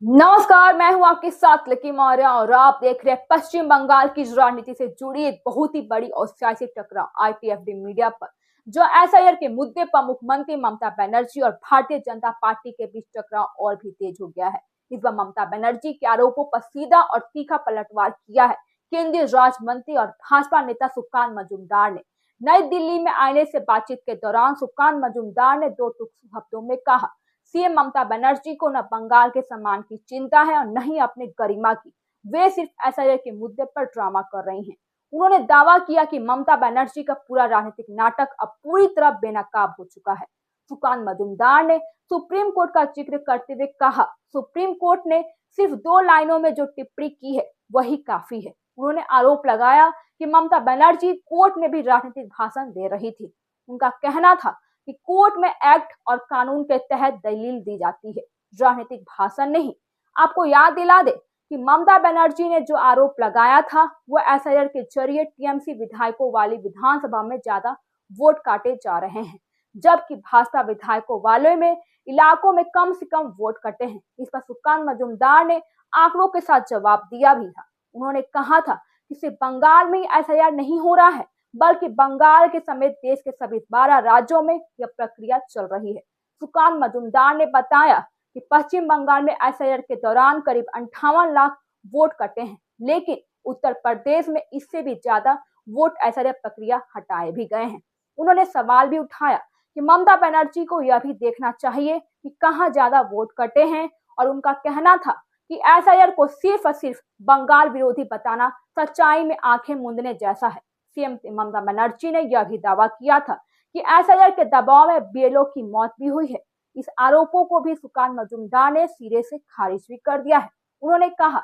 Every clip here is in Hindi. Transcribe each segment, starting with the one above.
नमस्कार, मैं हूं आपके साथ लकी मौर्य और आप देख रहे हैं पश्चिम बंगाल की राजनीति से जुड़ी एक बहुत ही बड़ी और सियासी टकराव आईटीएफडी मीडिया पर। जो एसआईआर के मुद्दे पर मुख्यमंत्री ममता बनर्जी और भारतीय जनता पार्टी के बीच टकराव और भी तेज हो गया है। इस बार ममता बनर्जी के आरोपों पर सीधा और तीखा पलटवार किया है केंद्रीय राज्य मंत्री और भाजपा नेता सुकान मजूमदार ने। नई दिल्ली में आईने से बातचीत के दौरान सुकान मजूमदार ने दो टूक शब्दों में कहा, सीएम ममता बनर्जी को न बंगाल के सम्मान की चिंता है और न ही अपने गरिमा की। वे सिर्फ एसआईआर के मुद्दे पर ड्रामा कर रही हैं। उन्होंने दावा किया कि ममता बनर्जी का पूरा राजनीतिक नाटक अब पूरी तरह बेनकाब हो चुका है। सुकान मजूमदार ने सुप्रीम कोर्ट का जिक्र करते हुए कहा, सुप्रीम कोर्ट ने सिर्फ 2 लाइनों में जो टिप्पणी की है वही काफी है। उन्होंने आरोप लगाया कि ममता बनर्जी कोर्ट में भी राजनीतिक भाषण दे रही थी। उनका कहना था कि कोर्ट में एक्ट और कानून के तहत दलील दी जाती है, राजनीतिक भाषण नहीं। आपको याद दिला दे कि ममता बनर्जी ने जो आरोप लगाया था वो एसआईआर के जरिए टीएमसी विधायकों वाली विधानसभा में ज्यादा वोट काटे जा रहे हैं, जबकि भाजपा विधायकों वाले में इलाकों में कम से कम वोट कटे हैं। इस पर सुकान मजूमदार ने आंकड़ों के साथ जवाब दिया भी था। उन्होंने कहा था कि सिर्फ बंगाल में एसआईआर नहीं हो रहा है, बल्कि बंगाल के समेत देश के सभी 12 राज्यों में यह प्रक्रिया चल रही है। सुकान मजूमदार ने बताया कि पश्चिम बंगाल में एसआईआर के दौरान करीब 58 लाख वोट कटे हैं, लेकिन उत्तर प्रदेश में इससे भी ज्यादा वोट एसआईआर प्रक्रिया हटाए भी गए हैं। उन्होंने सवाल भी उठाया कि ममता बनर्जी को यह भी देखना चाहिए कि कहां ज्यादा वोट कटे हैं, और उनका कहना था कि एसआईआर को सिर्फ और सिर्फ बंगाल विरोधी बताना सच्चाई में आंखें मूंदने जैसा है। सीएम ममता बनर्जी ने यह भी दावा किया था कि एसआईआर के दबाव में बीएलओ की मौत भी हुई है। इस आरोपों को भी सुकान मजूमदार ने सिरे से खारिज भी कर दिया है। उन्होंने कहा,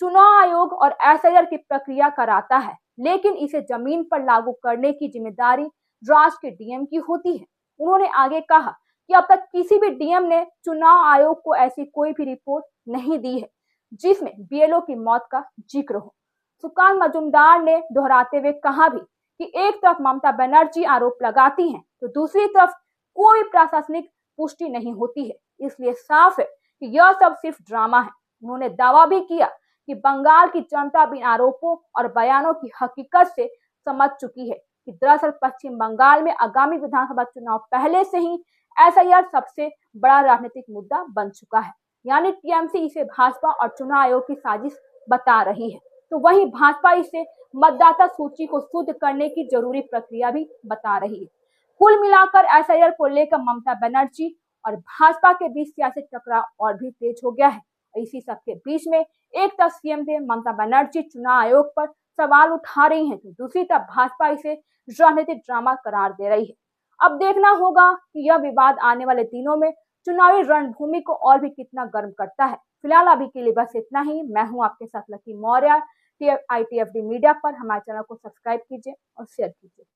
चुनाव आयोग और एसआईआर की प्रक्रिया कराता है, लेकिन इसे जमीन पर लागू करने की जिम्मेदारी राज्य के डीएम की होती है। उन्होंने आगे कहा कि अब तक किसी भी डीएम ने चुनाव आयोग को ऐसी कोई भी रिपोर्ट नहीं दी है जिसमें बीएलओ की मौत का जिक्र हो। सुकान मजूमदार ने दोहराते हुए कहा भी कि एक तरफ ममता बनर्जी आरोप लगाती हैं तो दूसरी तरफ कोई प्रशासनिक पुष्टि नहीं होती है, इसलिए साफ है कि यह सब सिर्फ ड्रामा है। उन्होंने दावा भी किया कि बंगाल की जनता भी आरोपों और बयानों की हकीकत से समझ चुकी है कि दरअसल पश्चिम बंगाल में आगामी विधानसभा चुनाव पहले से ही एसआईआर सबसे बड़ा राजनीतिक मुद्दा बन चुका है। यानी टीएमसी इसे भाजपा और चुनाव आयोग की साजिश बता रही है, तो वहीं भाजपा इसे मतदाता सूची को शुद्ध करने की जरूरी प्रक्रिया भी बता रही है। कुल मिलाकर एसआईआर को लेकर ममता बनर्जी और भाजपा के बीच सियासी टकराव और भी तेज हो गया है। इसी सब के बीच में एक तरफ सीएम ममता बनर्जी चुनाव आयोग पर सवाल उठा रही हैं, तो दूसरी तरफ भाजपा इसे राजनीतिक ड्रामा करार दे रही है। अब देखना होगा कि यह विवाद आने वाले दिनों में चुनावी रणभूमि को और भी कितना गर्म करता है। फिलहाल अभी के लिए बस इतना ही। मैं हूं आपके साथ लकी मौर्य। आईटीएफडी मीडिया पर हमारे चैनल को सब्सक्राइब कीजिए और शेयर कीजिए।